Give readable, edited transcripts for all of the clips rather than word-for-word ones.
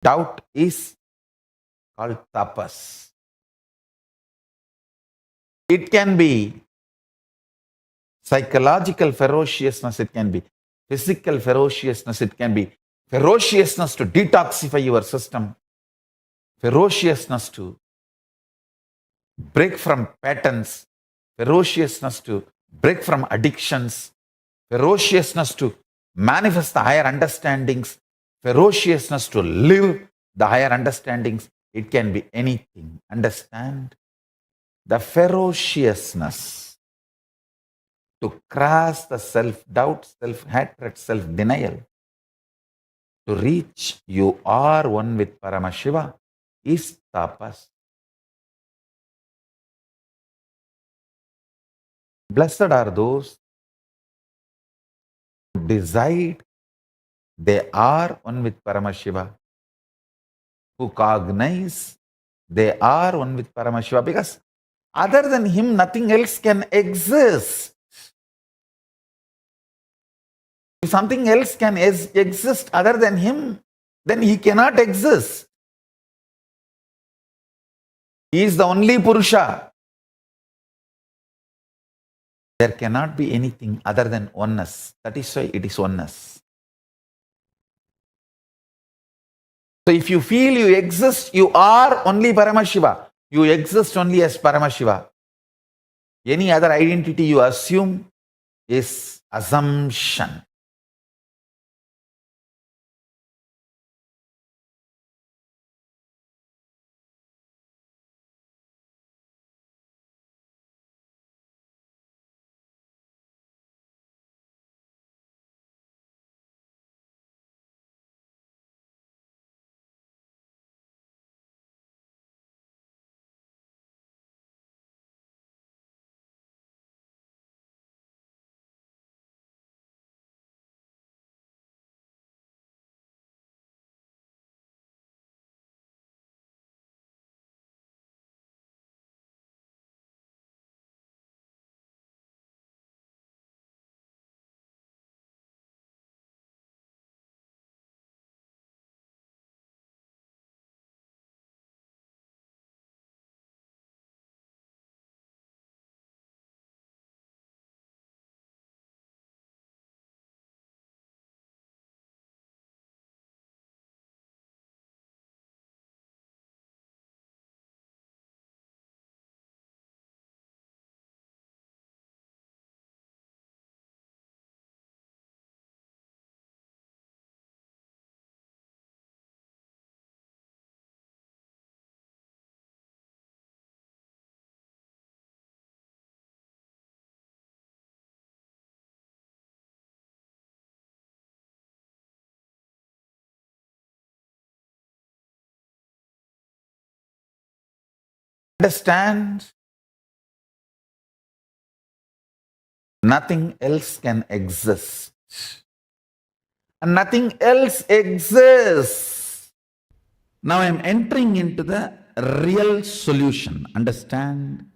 Doubt is called tapas. It can be psychological ferociousness, it can be physical ferociousness, it can be ferociousness to detoxify your system, ferociousness to break from patterns, ferociousness to break from addictions, ferociousness to manifest the higher understandings, ferociousness to live the higher understandings. It can be anything. Understand? The ferociousness to cross the self-doubt, self-hatred, self-denial, to reach you are one with Paramashiva is tapas. Blessed are those who decide they are one with Paramashiva, who cognize they are one with Paramashiva, because other than him, nothing else can exist. If something else can exist other than him, then he cannot exist. He is the only Purusha. There cannot be anything other than oneness. That is why it is oneness. So if you feel you exist, you are only Paramashiva. You exist only as Paramashiva. Any other identity you assume is assumption. Understand? Nothing else can exist. And nothing else exists. Now I am entering into the real solution. Understand?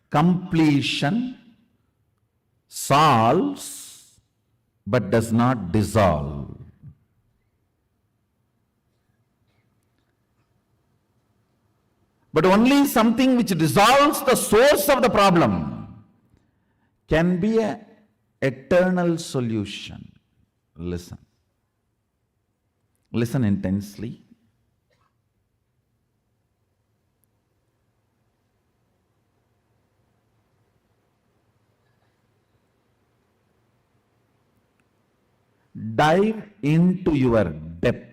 Completion solves but does not dissolve. But only something which dissolves the source of the problem can be an eternal solution. Listen. Listen intensely. Dive into your depths.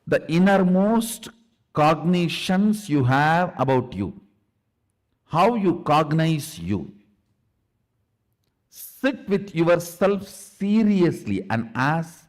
The innermost cognitions you have about you. How you cognize you. Sit with yourself seriously and ask,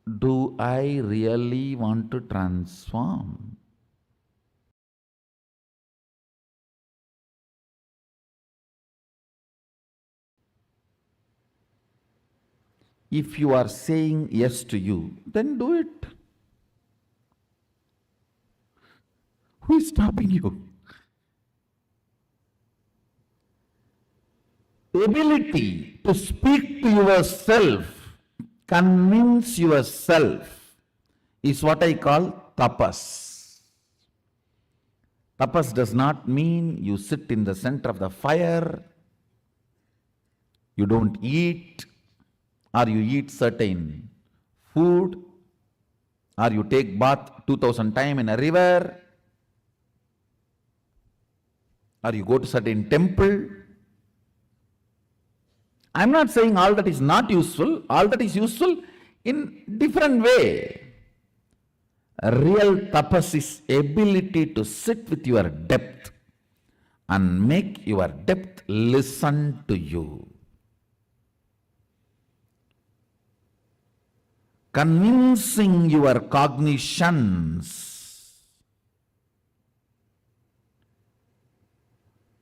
do I really want to transform? If you are saying yes to you, then do it. Who is stopping you? Ability to speak to yourself, convince yourself, is what I call tapas. Tapas does not mean you sit in the center of the fire, you don't eat, or you eat certain food, or you take bath 2000 times in a river, or you go to certain temple. I'm not saying all that is not useful, all that is useful in different way. Real tapas is ability to sit with your depth and make your depth listen to you. Convincing your cognitions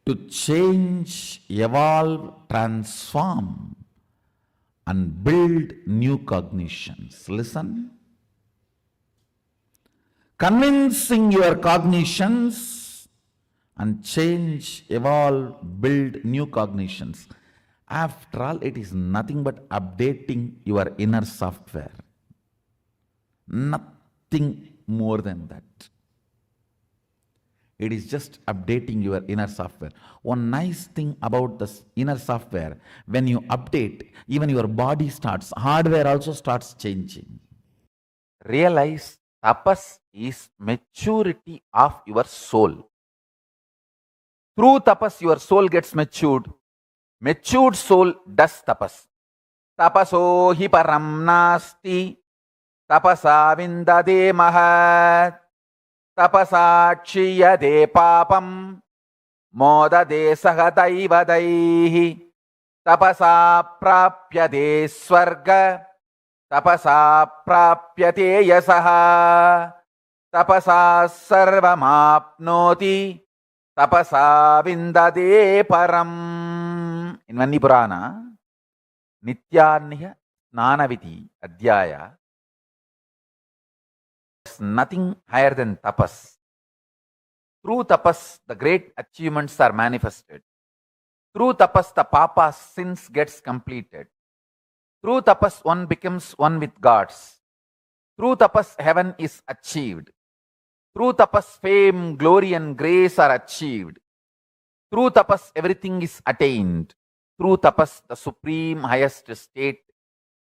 to change, evolve, transform, and build new cognitions. Listen. Convincing your cognitions and change, evolve, build new cognitions. After all, it is nothing but updating your inner software. Nothing more than that. It is just updating your inner software. One nice thing about this inner software, when you update, even your body starts, hardware also starts changing. Realize tapas is maturity of your soul. Through tapas, your soul gets matured. Matured soul does tapas. Tapaso hi param nasti. Tapasa vindade mahat. Tapasa kshiyade papam. Modade sahatayvadaihi. Tapasa prapyade swarga. Tapasa prapyate yasaha. Tapasa sarvamapnoti. Tapasa vindade param. In Vanni Purana, Nithyananda Snanaviti Adhyaya, there's nothing higher than tapas. Through tapas, the great achievements are manifested. Through tapas, the papa's sins gets completed. Through tapas, one becomes one with gods. Through tapas, heaven is achieved. Through tapas, fame, glory, and grace are achieved. Through tapas, everything is attained. Through tapas, the supreme highest state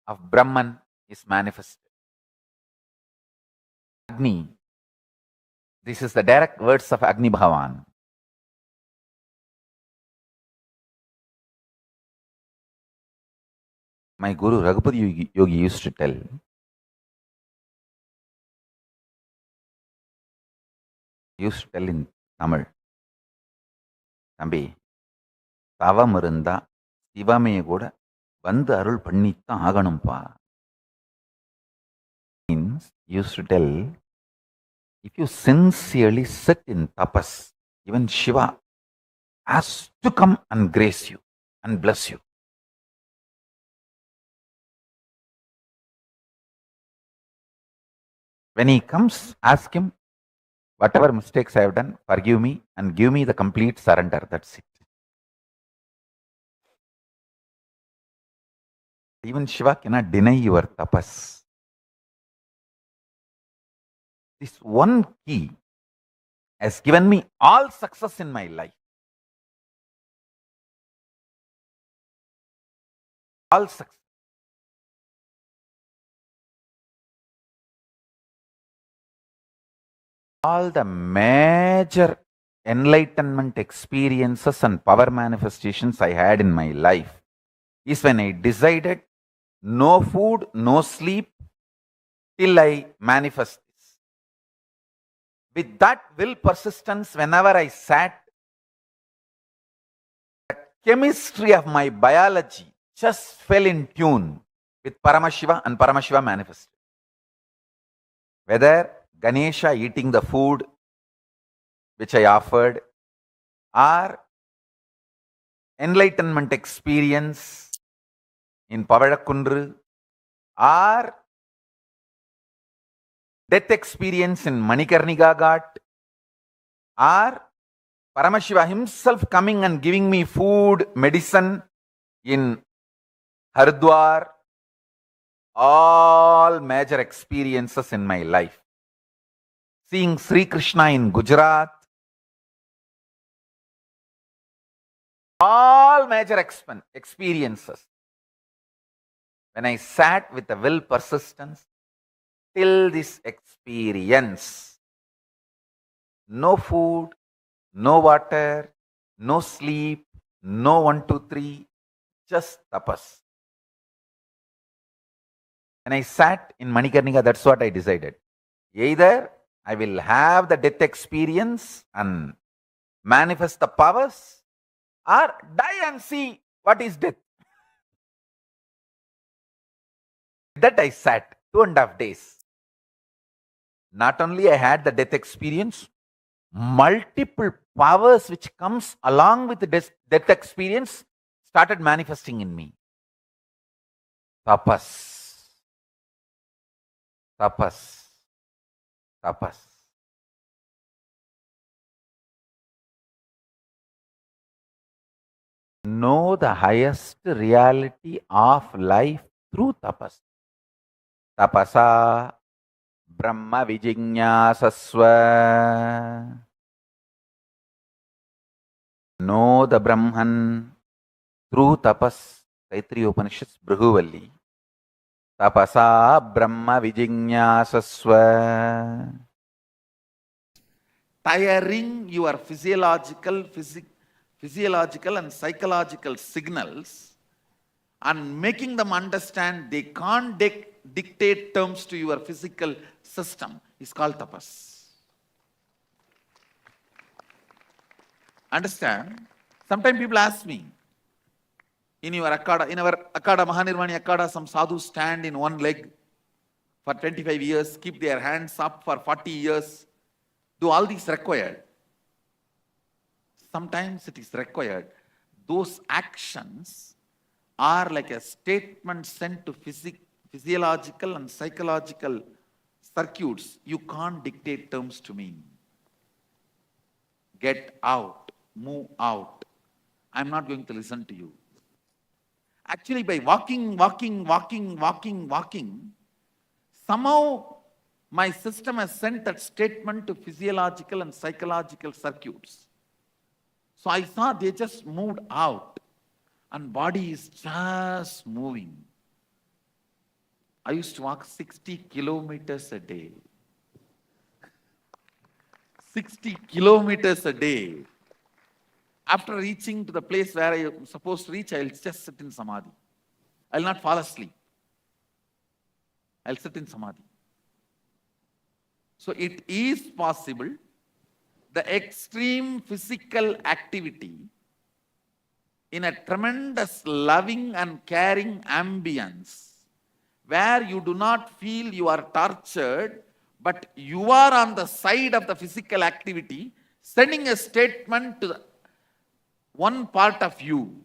of Brahman is manifested. Agni. This is the direct words of Agni Bhavan. My Guru Raghupati Yogi used to tell, in Tamil, தம்பி தவம் இருந்தா சிவமே கூட வந்து அருள் பண்ணித்தான் ஆகணும்பா. Means used to tell, if you sincerely sit in tapas, even Shiva has to come and grace you and bless you. When he comes, ask him, whatever mistakes I have done, forgive me and give me the complete surrender. That's it. Even Shiva cannot deny your tapas. This one key has given me all success in my life. All success. All the major enlightenment experiences and power manifestations I had in my life is when I decided no food, no sleep till I manifest this. With that will persistence, whenever I sat, the chemistry of my biology just fell in tune with Paramashiva, and Paramashiva manifested. Whether Ganesha eating the food which I offered, or enlightenment experience in Pavadakundru, or death experience in Manikarnika Ghat, or Paramashiva himself coming and giving me food, medicine in Haridwar, all major experiences in my life. Seeing Sri Krishna in Gujarat, all major experiences. When I sat with a will persistence, till this experience, no food, no water, no sleep, no 1, 2, 3, just tapas. When I sat in Manikarnika, that's what I decided. Either I will have the death experience and manifest the powers, or die and see what is death. That I sat 2.5 days. Not only I had the death experience, multiple powers which comes along with the death experience started manifesting in me. Tapas. Tapas. Tapas. Know the highest reality of life through tapas. Tapasa Brahma Vijignasasva. Know the Brahman through tapas. Taittiriya Upanishads, Bhrihuvalli. Tapasa Brahma Vijignasasva. Tiring your physiological and psychological signals and making them understand they can't dictate terms to your physical system is called tapas. Understand? Sometimes people ask me, in our Akada, Mahanirvani Akada, some sadhus stand in one leg for 25 years, keep their hands up for 40 years. Do all these required? Sometimes it is required. Those actions are like a statement sent to physiological and psychological circuits. You can't dictate terms to me. Get out, move out. I'm not going to listen to you. Actually, by walking, somehow my system has sent that statement to physiological and psychological circuits. So I saw they just moved out and body is just moving. I used to walk 60 kilometers a day. 60 kilometers a day. After reaching to the place where I am supposed to reach, I will just sit in samadhi. I will not fall asleep. I will sit in samadhi. So it is possible, the extreme physical activity in a tremendous loving and caring ambience, where you do not feel you are tortured, but you are on the side of the physical activity, sending a statement to one part of you,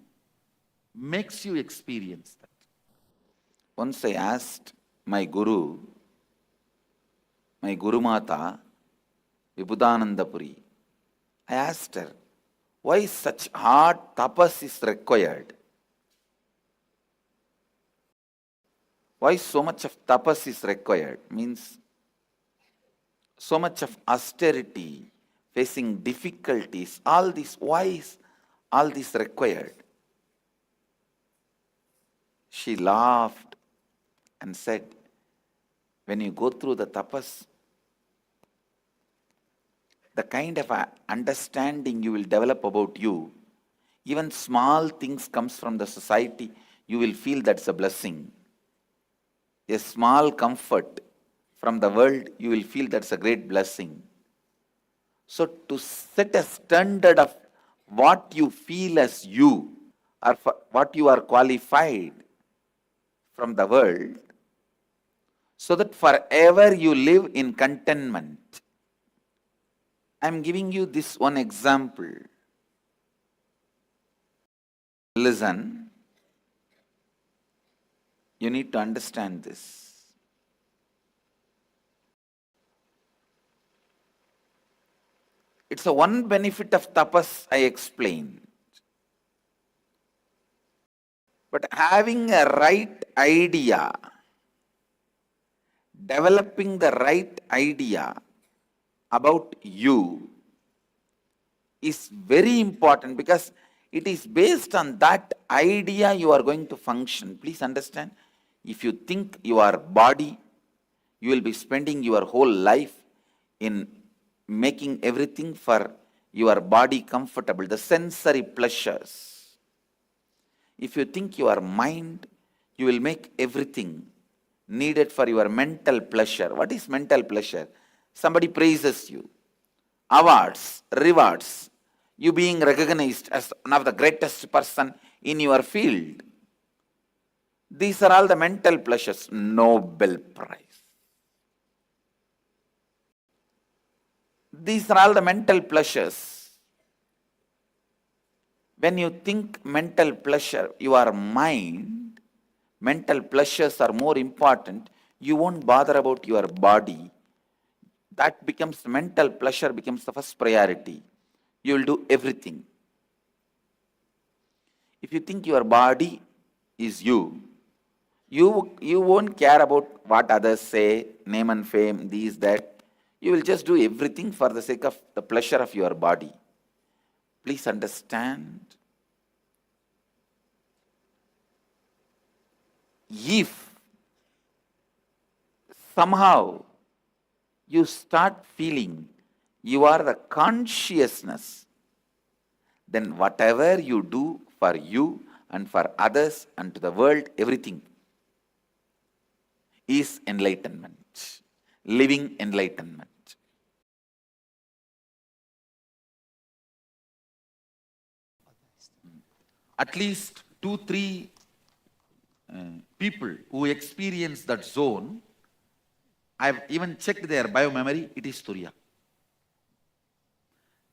makes you experience that. Once I asked my Guru Mata, Vibhudanandapuri, I asked her, why such hard tapas is required? Why so much of tapas is required? Means so much of austerity, facing difficulties, all this, why is all this required? She laughed and said, when you go through the tapas, the kind of understanding you will develop about you, even small things comes from the society, you will feel that's a blessing. A small comfort from the world, you will feel that's a great blessing. So to set a standard of what you feel as you, or what you are qualified from the world, so that forever you live in contentment. I'm giving you this one example. Listen, you need to understand this. It's a one benefit of tapas I explained. But having a right idea, developing the right idea about you is very important, because it is based on that idea you are going to function. Please understand, if you think you are body, you will be spending your whole life in making everything for your body comfortable, the sensory pleasures. If you think you are mind, you will make everything needed for your mental pleasure. What is mental pleasure? Somebody praises you, awards, rewards, you being recognized as one of the greatest person in your field. These are all the mental pleasures. Nobel Prize. These are all the mental pleasures. When you think mental pleasure, your mind, mental pleasures are more important, you won't bother about your body. That becomes, mental pleasure becomes the first priority. You will do everything. If you think your body is you, you won't care about what others say, name and fame, these, that. You will just do everything for the sake of the pleasure of your body. Please understand. If somehow you start feeling you are the consciousness, then whatever you do for you and for others and to the world, everything is enlightenment, living enlightenment. At least 2-3 people who experience that zone, I've even checked their biomemory, it is Turiya.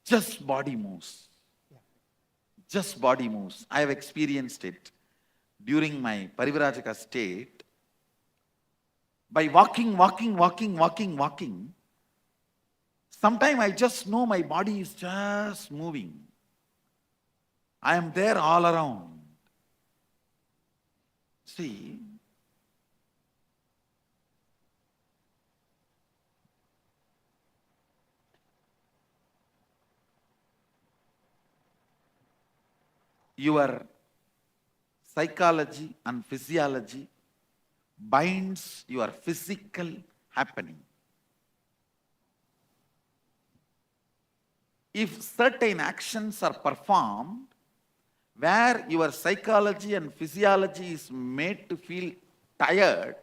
Just body moves. Just body moves. I have experienced it during my Parivrajaka state. By walking, sometime I just know my body is just moving. I am there all around. See, your psychology and physiology binds your physical happening. If certain actions are performed where your psychology and physiology is made to feel tired,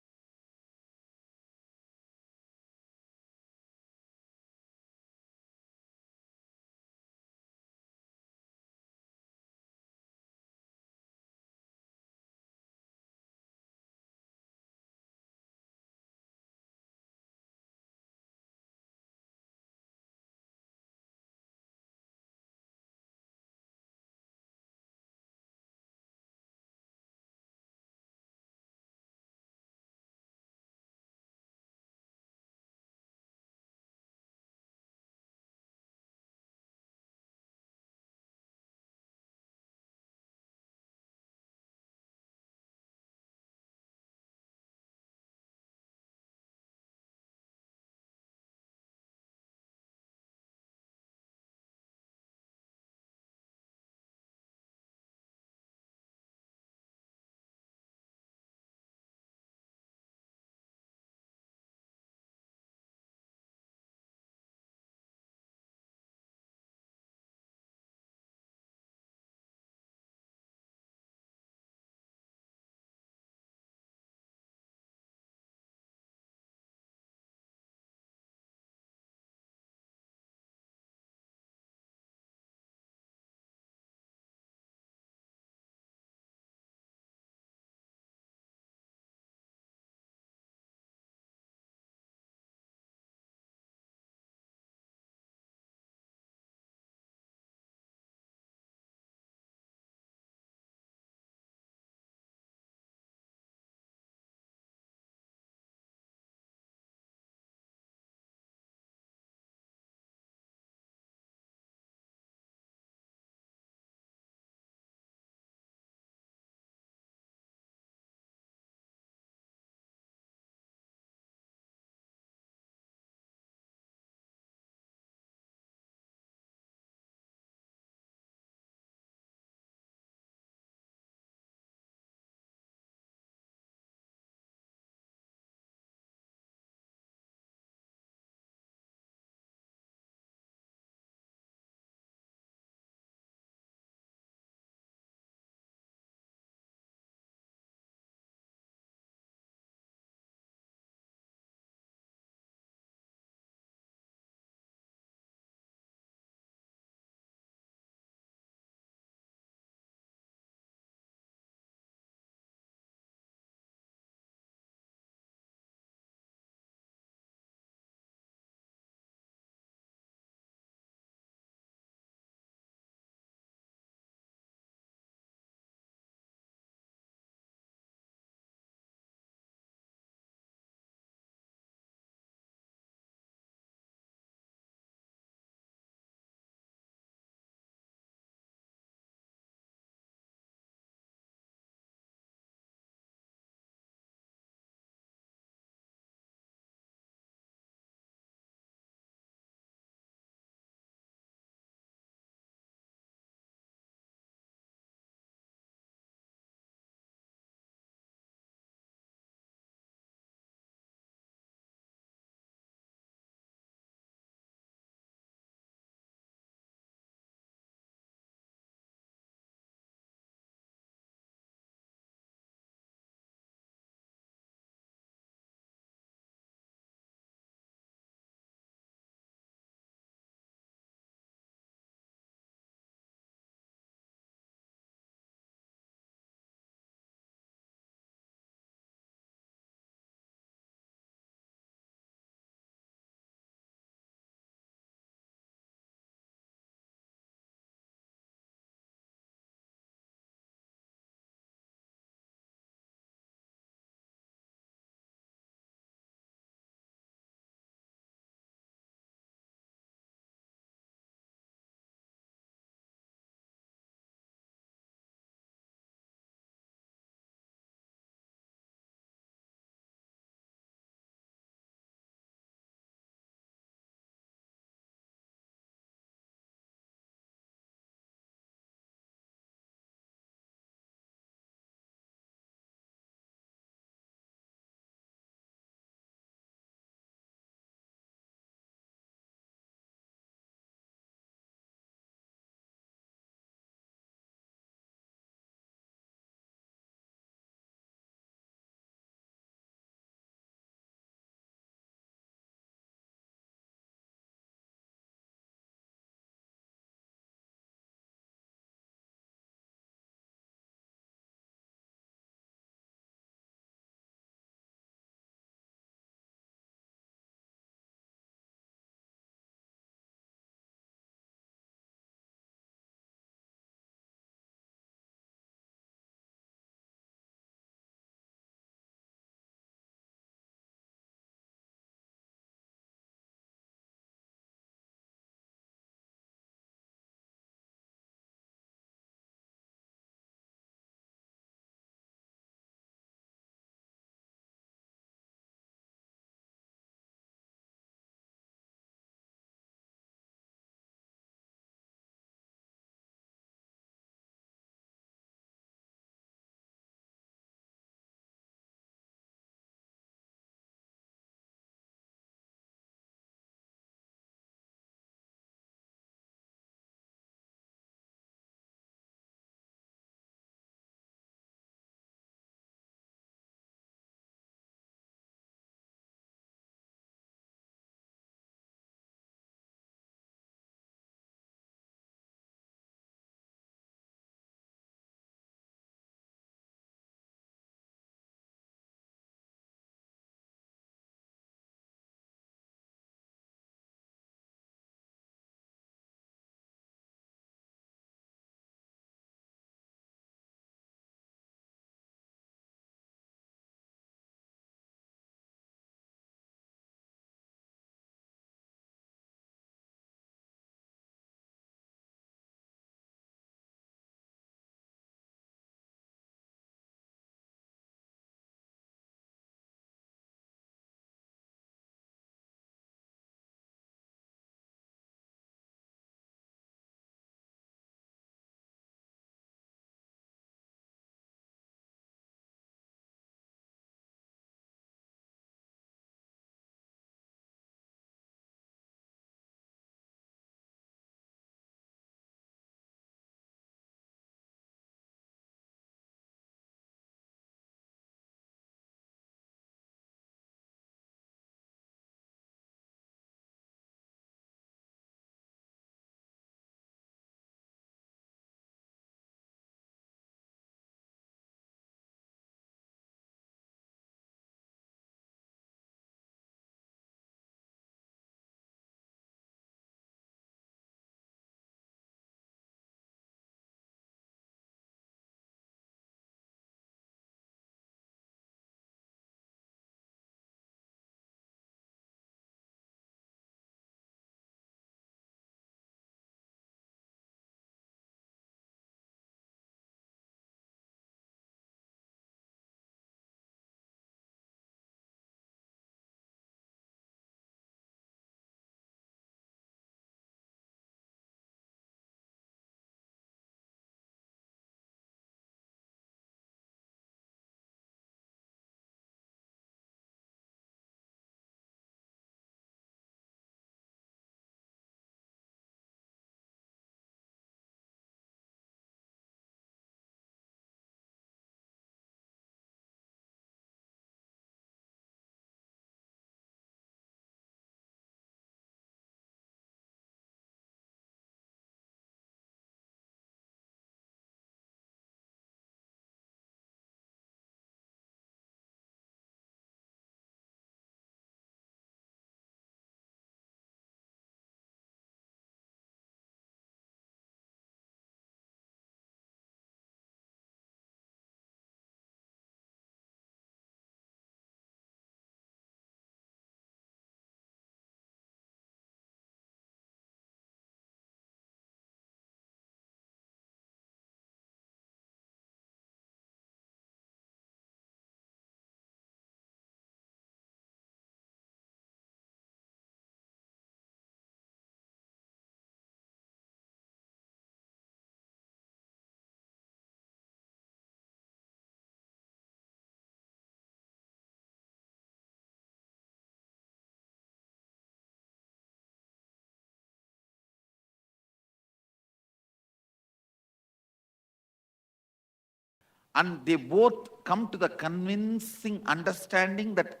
And they both come to the convincing understanding that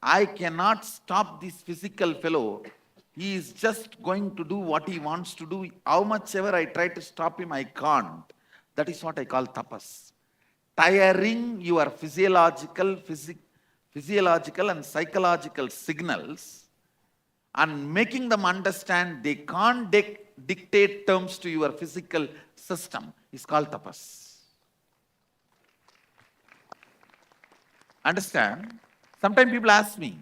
I cannot stop this physical fellow. He is just going to do what he wants to do. How much ever I try to stop him, I can't. That is what I call tapas. Tiring your physiological and psychological signals and making them understand they can't dictate terms to your physical system is called tapas. Understand? Sometimes people ask me,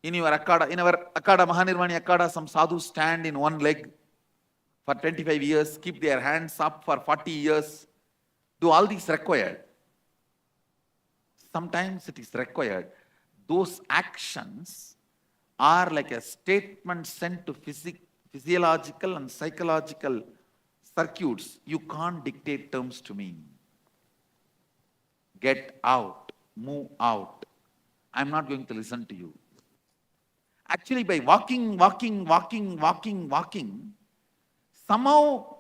in our Akada, Mahanirvani Akada, some sadhus stand in one leg for 25 years, keep their hands up for 40 years. Do all these required? Sometimes it is required. Those actions are like a statement sent to physiological and psychological circuits. You can't dictate terms to me. Get out, move out. I'm not going to listen to you. Actually, by walking, somehow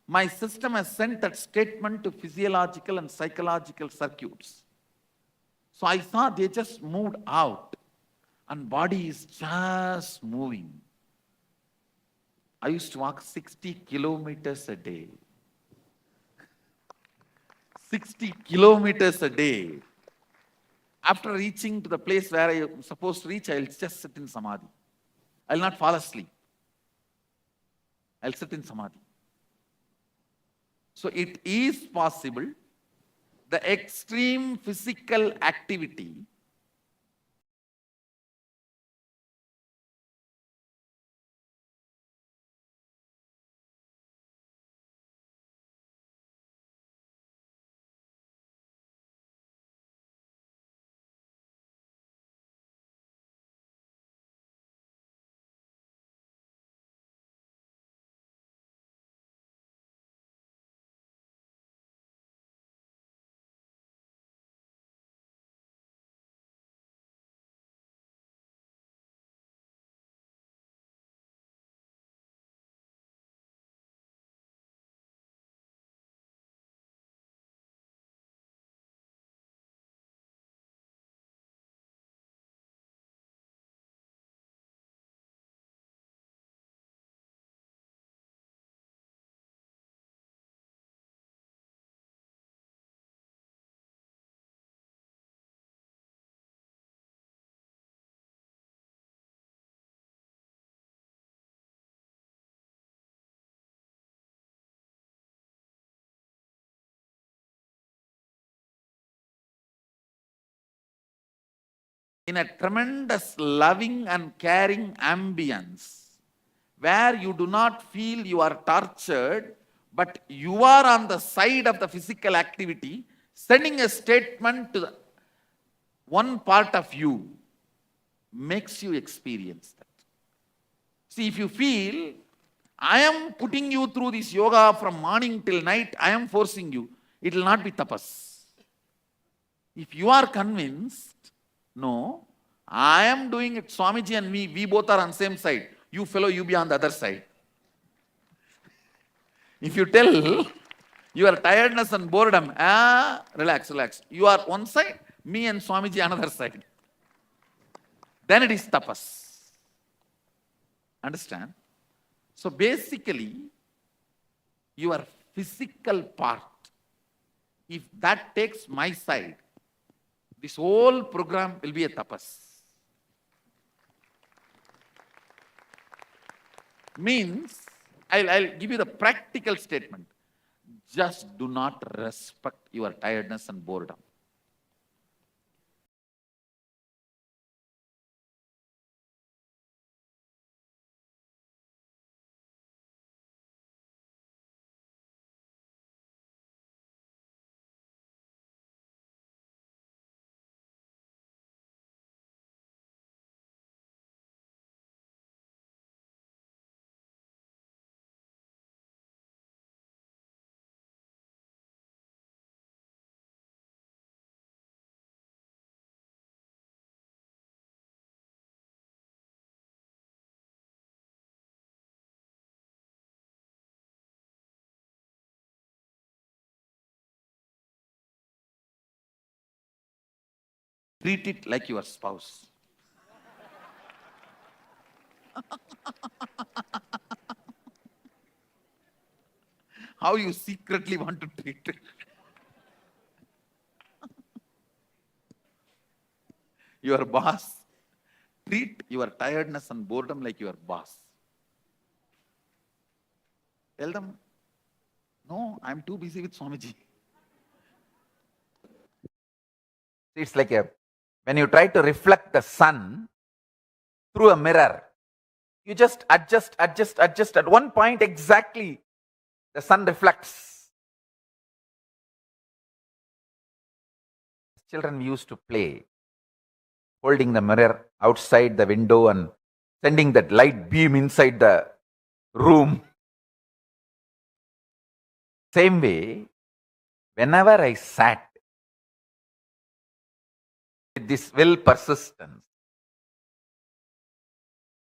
my system has sent that statement to physiological and psychological circuits. So I saw they just moved out and body is just moving. I used to walk 60 kilometers a day. 60 kilometers a day. After reaching to the place where I am supposed to reach, I will just sit in samadhi. I will not fall asleep. I will sit in samadhi. So it is possible the extreme physical activity in a tremendous loving and caring ambience where you do not feel you are tortured, but you are on the side of the physical activity, sending a statement to the one part of you makes you experience that. See, if you feel, I am putting you through this yoga from morning till night, I am forcing you, it will not be tapas. If you are convinced, no, I am doing it, Swamiji and me, we both are on same side. You fellow, you be on the other side. If you tell your tiredness and boredom, relax. You are one side, me and Swamiji another side. Then it is tapas. Understand? So basically, your physical part, if that takes my side, this whole program will be a tapas. Means, I'll give you the practical statement. Just do not respect your tiredness and boredom. Treat it like your spouse. How you secretly want to treat it. Your boss. Treat your tiredness and boredom like your boss. Tell them, no, I'm too busy with Swamiji. It's like when you try to reflect the sun through a mirror, you just adjust. At one point exactly, the sun reflects. Children used to play, holding the mirror outside the window and sending that light beam inside the room. Same way, whenever I sat with this will persistence,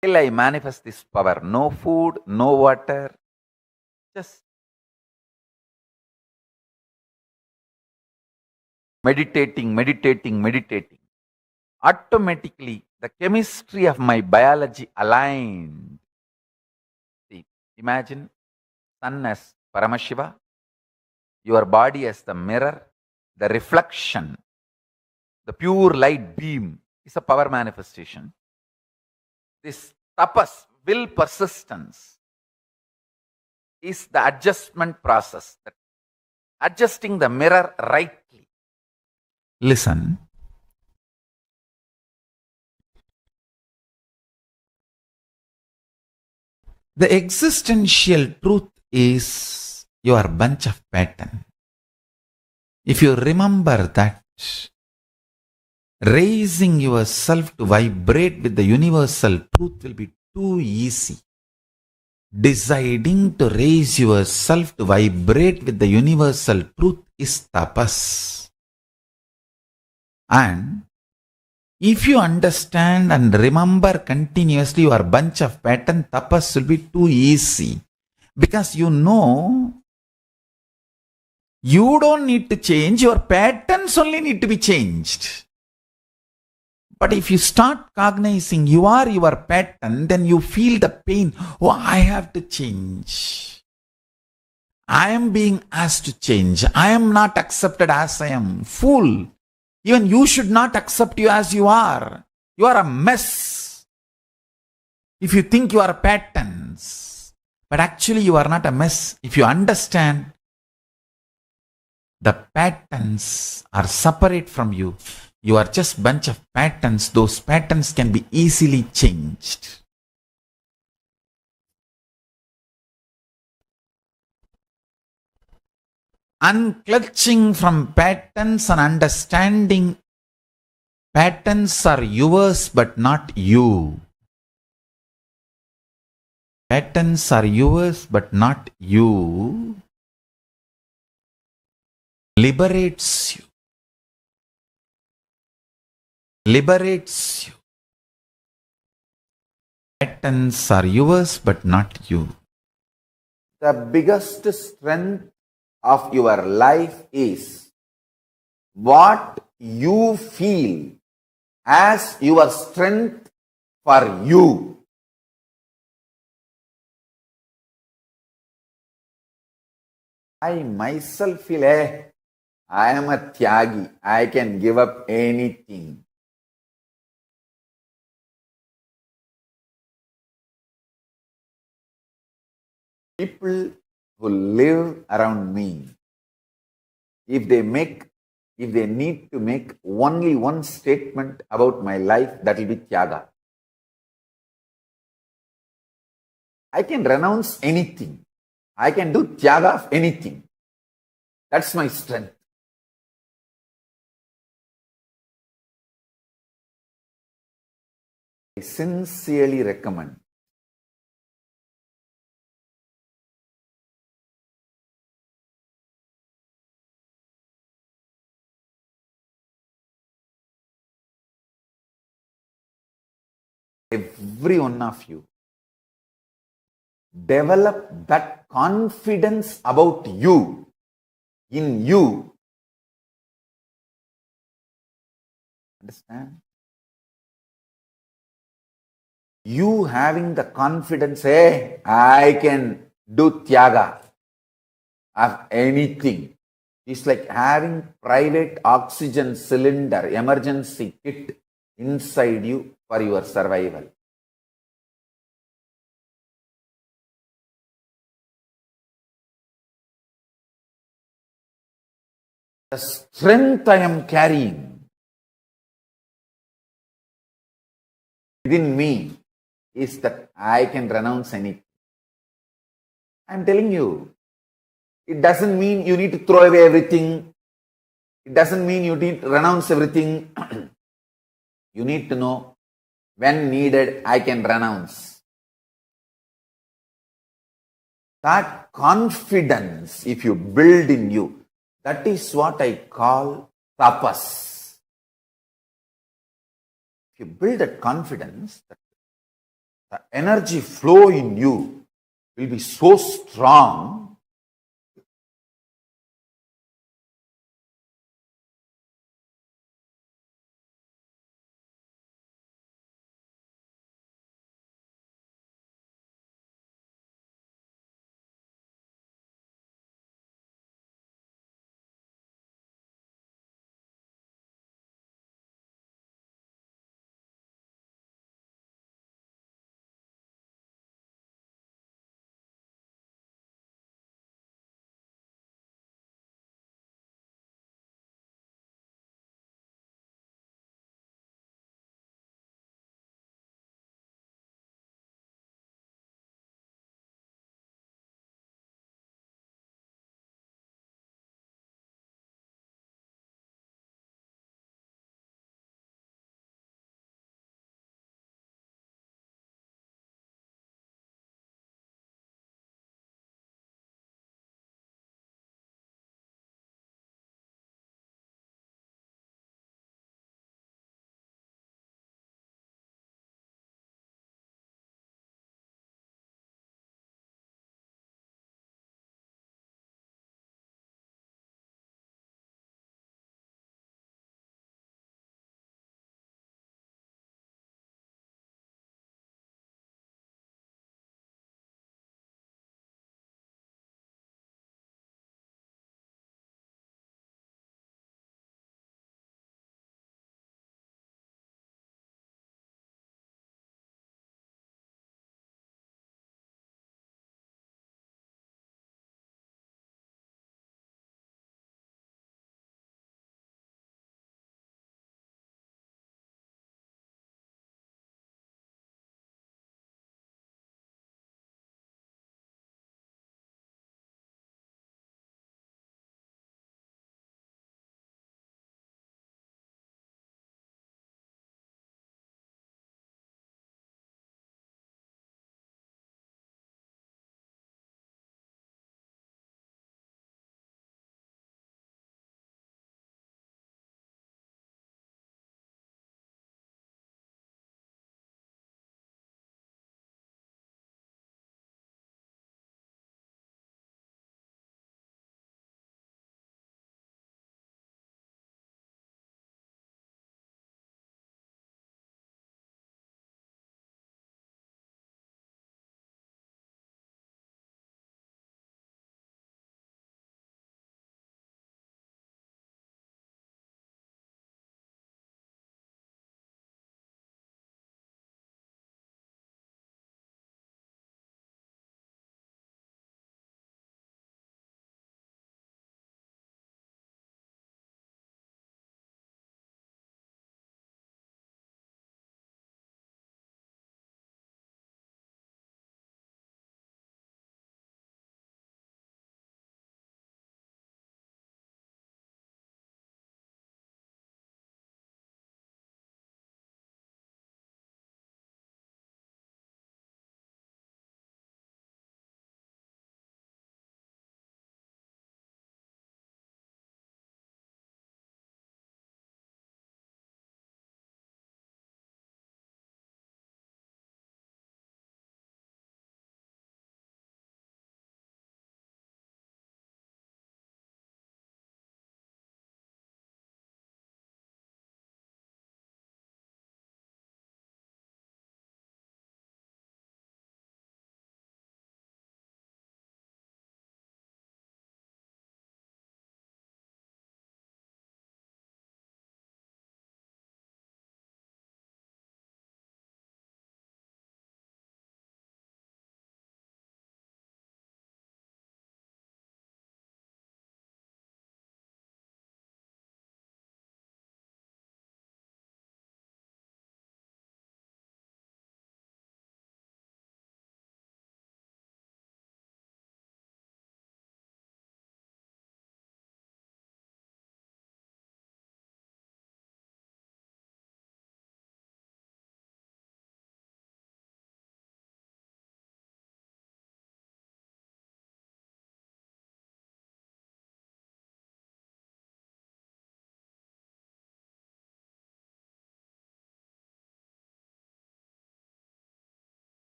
till I manifest this power, no food, no water, just meditating. Automatically, the chemistry of my biology aligned. See, imagine sun as Paramashiva, your body as the mirror, the reflection, the pure light beam is a power manifestation. This tapas, will persistence, is the adjustment process, adjusting the mirror rightly. Listen. The existential truth is your bunch of pattern. If you remember that, raising yourself to vibrate with the universal truth will be too easy. Deciding to raise yourself to vibrate with the universal truth is tapas. And if you understand and remember continuously your bunch of pattern, tapas will be too easy. Because you know, you don't need to change, your patterns only need to be changed. But if you start cognizing you are your pattern, then you feel the pain. Oh, I have to change. I am being asked to change. I am not accepted as I am. Fool. Even you should not accept you as you are. You are a mess. If you think you are patterns, but actually you are not a mess. If you understand the patterns are separate from you, you are just bunch of patterns. Those patterns can be easily changed. Unclutching from patterns and understanding patterns are yours but not you. Patterns are yours but not you. Liberates you. Liberates you. Patterns are yours but not you. The biggest strength of your life is what you feel as your strength for you. I myself feel, I am a tyagi. I can give up anything. People who live around me, if they need to make only one statement about my life, that will be tyaga. I can renounce anything. I can do tyaga of anything. That's my strength. I sincerely recommend every one of you develop that confidence about you, in you. Understand? You having the confidence, hey, I can do tyaga of anything. It's like having private oxygen cylinder, emergency kit inside you for your survival. The strength I am carrying within me is that I can renounce anything. I'm telling you, it doesn't mean you need to throw away everything. It doesn't mean you need to renounce everything. You need to know when needed, I can renounce. That confidence, if you build in you, that is what I call tapas. If you build that confidence, the energy flow in you will be so strong.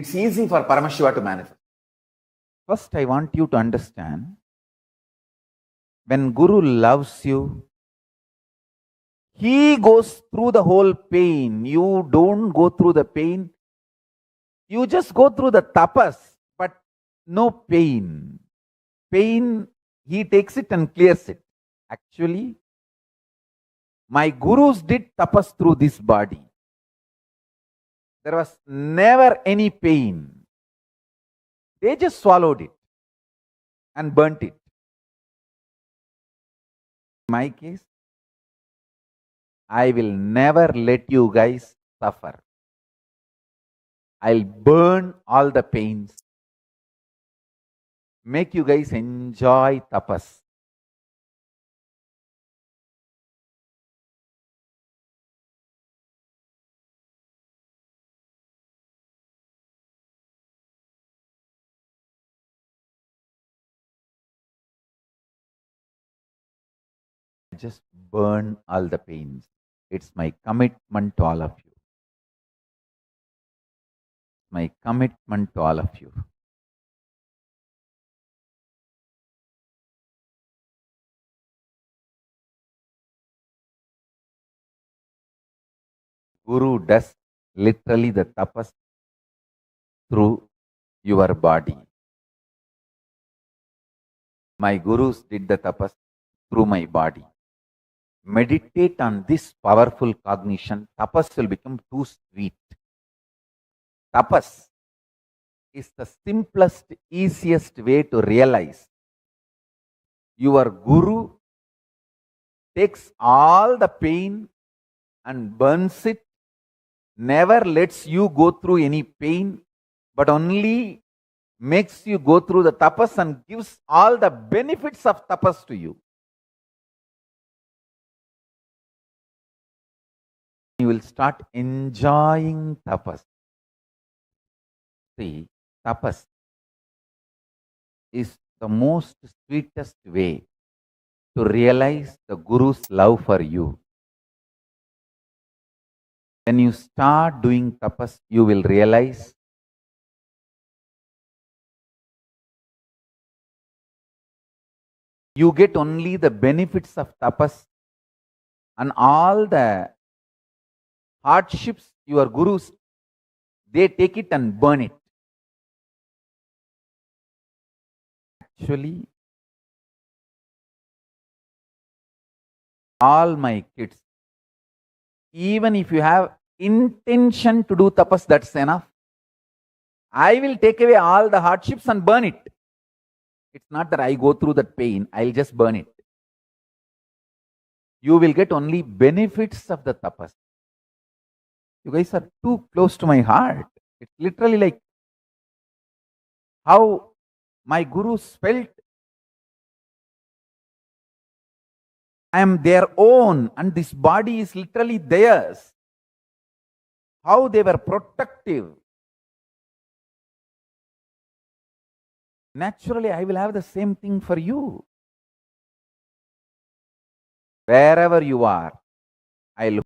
It's easy for Paramashiva to manifest. First, I want you to understand, when Guru loves you, he goes through the whole pain. You don't go through the pain. You just go through the tapas, but no pain. Pain, he takes it and clears it. Actually, my gurus did tapas through this body. There was never any pain. They just swallowed it and burnt it. In my case, I will never let you guys suffer. I'll burn all the pains. Make you guys enjoy tapas. Just burn all the pains. It's my commitment to all of you. My commitment to all of you. Guru does literally the tapas through your body. My gurus did the tapas through my body. Meditate on this powerful cognition. Tapas will become too sweet. Tapas is the simplest, easiest way to realize your guru takes all the pain and burns it, never lets you go through any pain, but only makes you go through the tapas and gives all the benefits of tapas to you. You will start enjoying tapas. See, tapas is the most sweetest way to realize the Guru's love for you. When you start doing tapas, you will realize you get only the benefits of tapas, and all the hardships your gurus, they take it and burn it. Actually, all my kids, even if you have intention to do tapas, that's enough. I will take away all the hardships and burn it. It's not that I go through that pain, I'll just burn it. You will get only benefits of the tapas. You guys are too close to my heart. It's literally like how my gurus felt. I am their own, and this body is literally theirs. How they were protective. Naturally, I will have the same thing for you. Wherever you are, I'll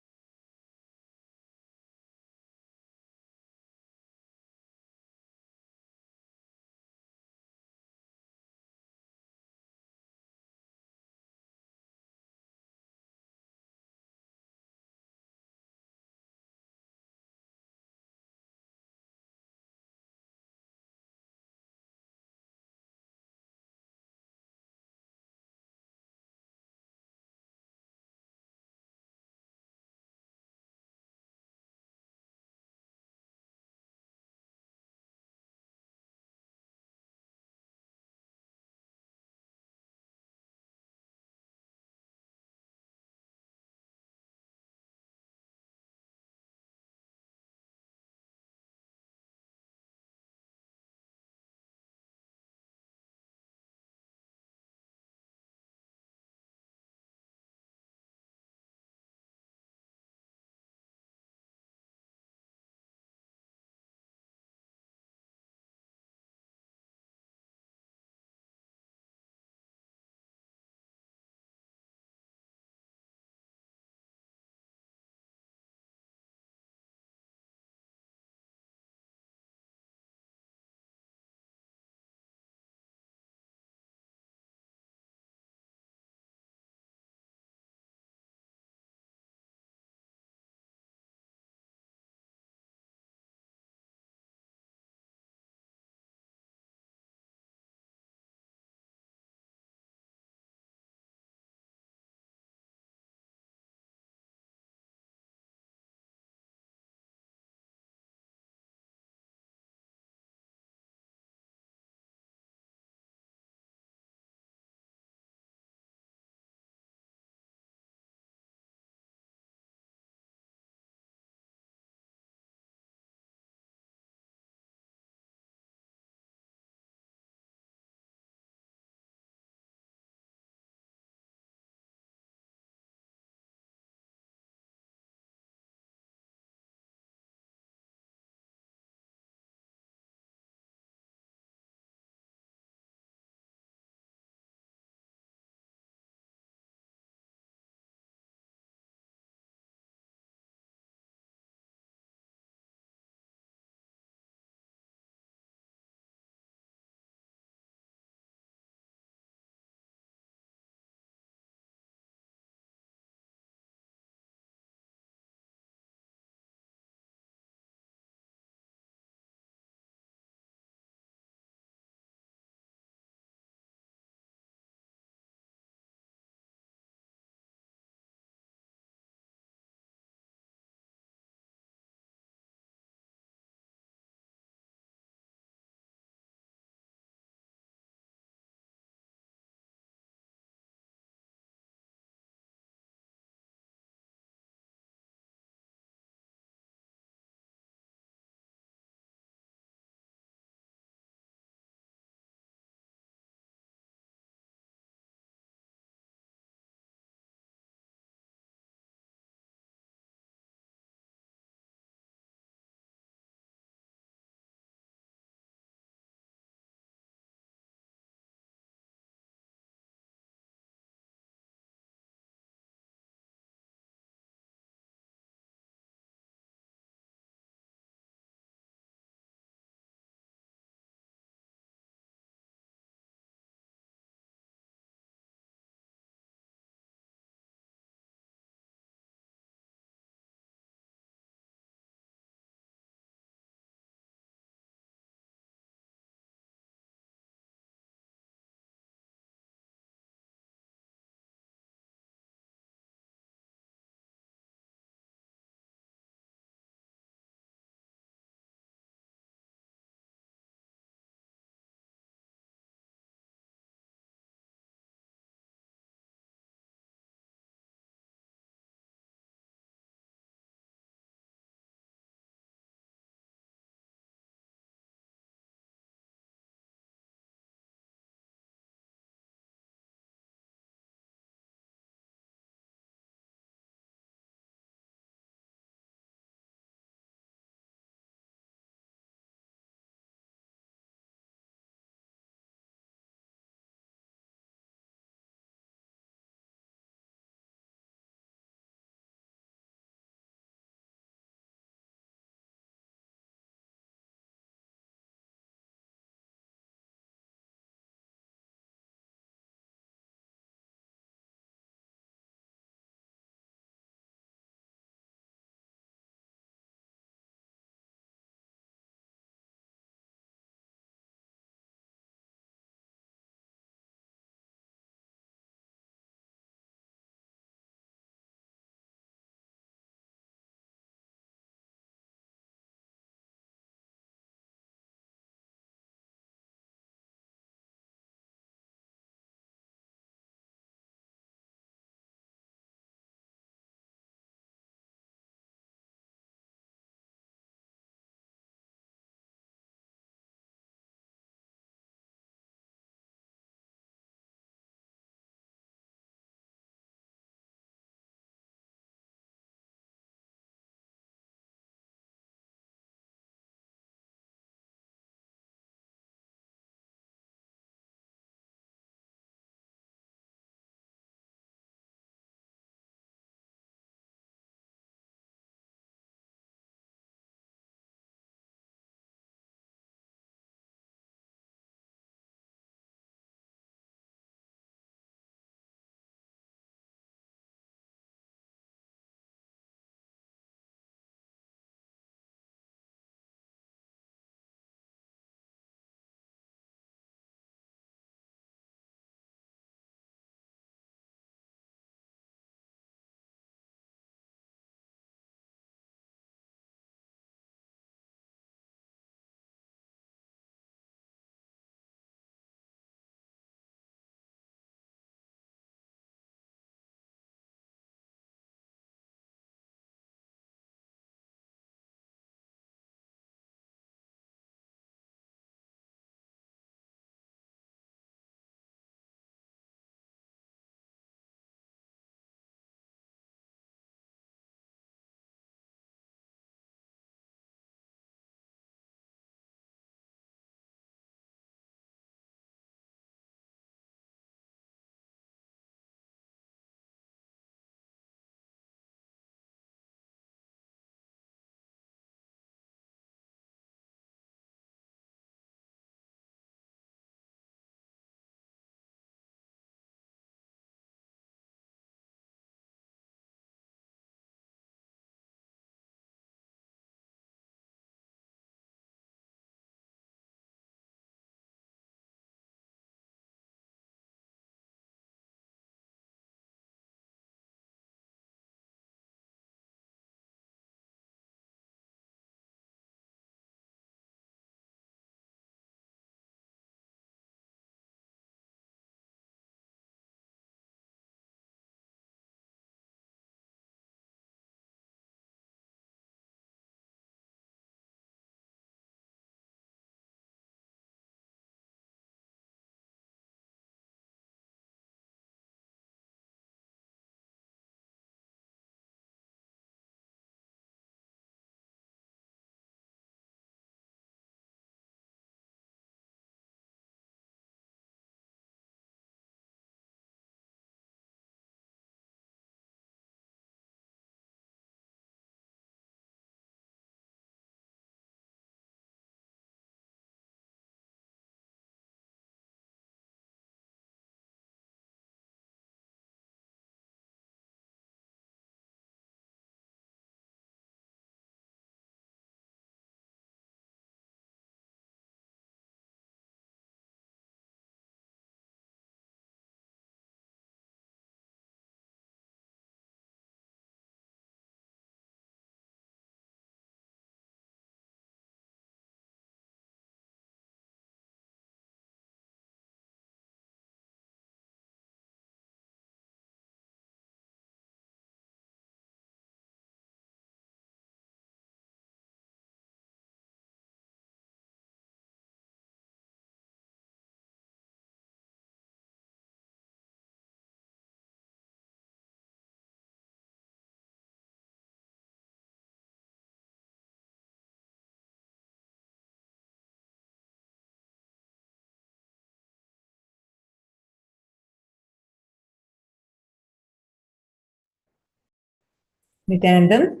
Nithyanandam,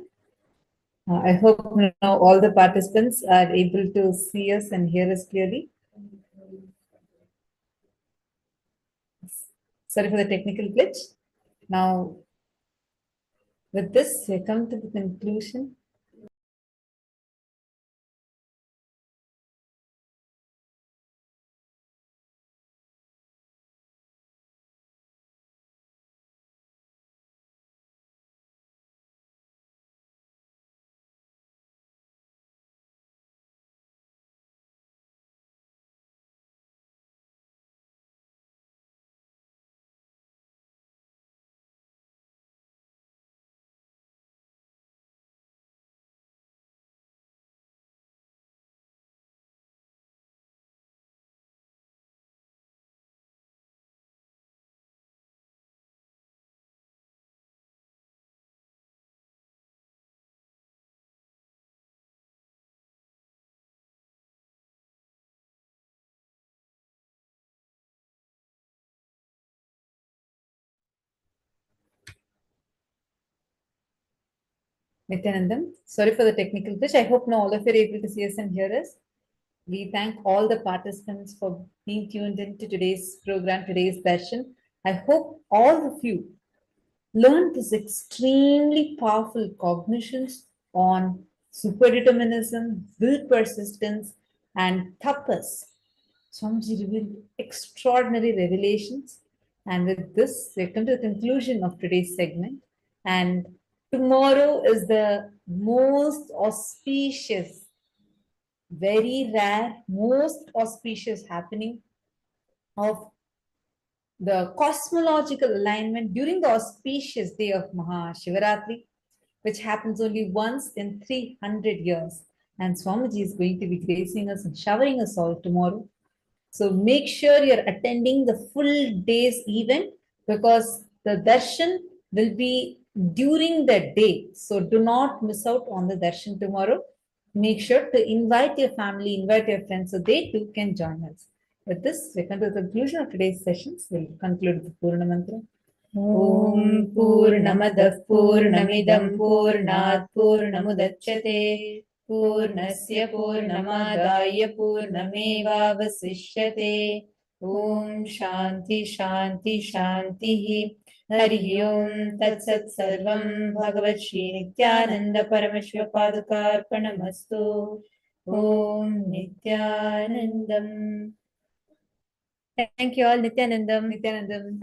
I hope now all the participants are able to see us and hear us clearly. Sorry for the technical glitch. Now, with this, we come to the conclusion. Nithyanandam, sorry for the technical glitch. I hope now all of you are able to see us and hear us. We thank all the participants for being tuned into today's program, today's session. I hope all of you learned this extremely powerful cognitions on superdeterminism, will persistence, and tapas. Swamiji revealed extraordinary revelations. And with this, we come to the conclusion of today's segment. And tomorrow is the most auspicious, very rare, most auspicious happening of the cosmological alignment during the auspicious day of Mahashivaratri, which happens only once in 300 years. And Swamiji is going to be gracing us and showering us all tomorrow. So make sure you're attending the full day's event because the darshan will be during the day. So do not miss out on the darshan tomorrow. Make sure to invite your family, invite your friends so they too can join us. With this, we come to the conclusion of today's sessions. We'll conclude with the Purna Mantra. Om Purnamadah Purnamidam Purnat Purnamudachyate Purnasya Purnamadaya Purnamevavasishyate Om Shanti Shanti Shanti Hari Om Tat Sat Sarvam Bhagavat Shri Nithyananda Paramashiva Padukarpanamastu Om Nithyanandam. Thank you all. Nithyanandam. Nithyanandam.